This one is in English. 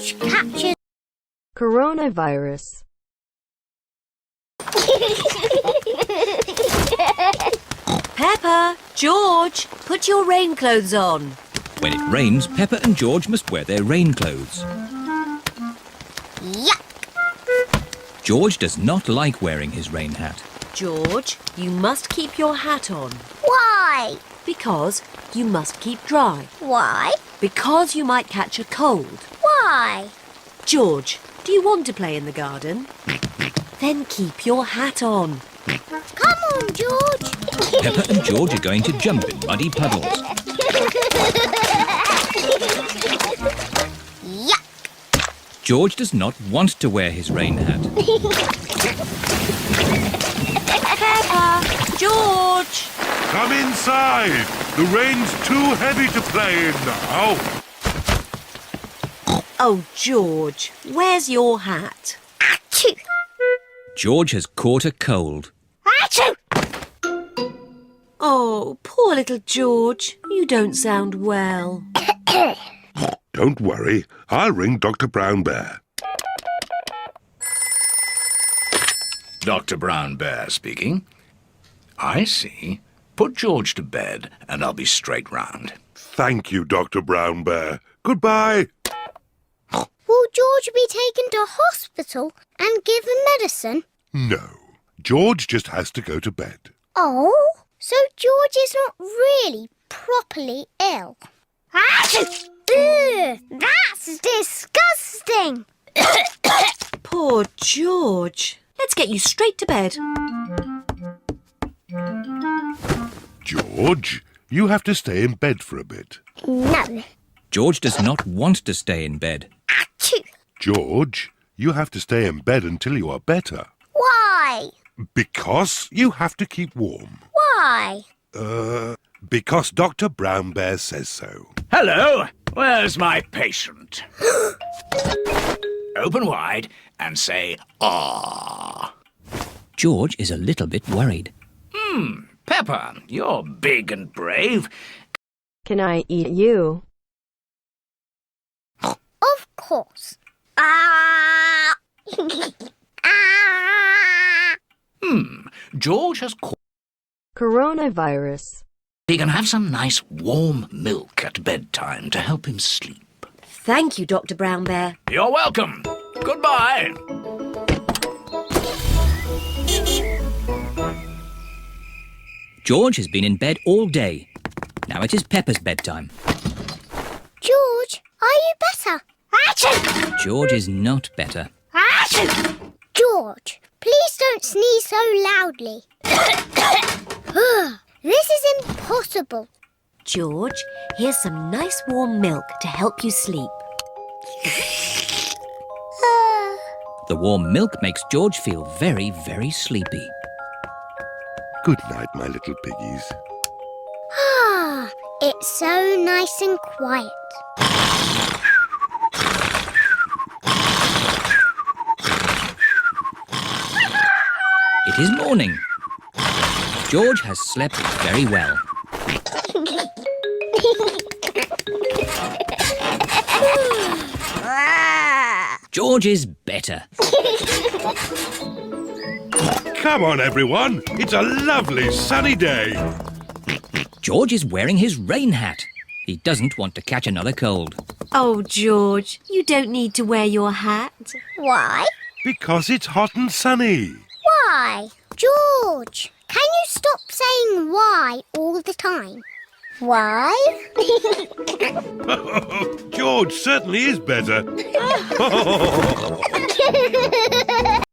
George catches coronavirus. Peppa, George, put your rain clothes on. When it rains, Peppa and George must wear their rain clothes. Yuck! George does not like wearing his rain hat. George, you must keep your hat on. Why? Because you must keep dry. Why? Because you might catch a cold. Why? George, do you want to play in the garden? Then keep your hat on. Come on, George. Peppa and George are going to jump in muddy puddles. Yuck! George does not want to wear his rain hat. Peppa, George! Come inside. The rain's too heavy to play in now. Oh, George, where's your hat? Achoo! George has caught a cold. Achoo! Oh, poor little George. You don't sound well. Don't worry. I'll ring Dr. Brown Bear. Dr. Brown Bear speaking. I see. Put George to bed and I'll be straight round. Thank you, Dr. Brown Bear. Goodbye. Will George be taken to hospital and given medicine? No. George just has to go to bed. Oh, so George is not really properly ill. Achoo! Ugh, that's disgusting. Poor George. Let's get you straight to bed. George, you have to stay in bed for a bit. No. George does not want to stay in bed. Achoo! George, you have to stay in bed until you are better. Why? Because you have to keep warm. Why? Because Dr. Brown Bear says so. Hello, where's my patient? Open wide and say, ah. George is a little bit worried. Peppa, you're big and brave. Can I eat you? Of course. Ah! Ah! George has caught. Coronavirus. He can have some nice warm milk at bedtime to help him sleep. Thank you, Dr. Brown Bear. You're welcome. Goodbye. George has been in bed all day. Now it is Peppa's bedtime. George, are you better? Achoo! George is not better. Achoo! George, please don't sneeze so loudly. This is impossible. George, here's some nice warm milk to help you sleep. The warm milk makes George feel very, very sleepy. Good night, my little piggies. Ah, it's so nice and quiet. It is morning. George has slept very well. George is better. Come on, everyone. It's a lovely sunny day. George is wearing his rain hat. He doesn't want to catch another cold. Oh, George, you don't need to wear your hat. Why? Because it's hot and sunny. Why? George, can you stop saying why all the time? Why? George certainly is better.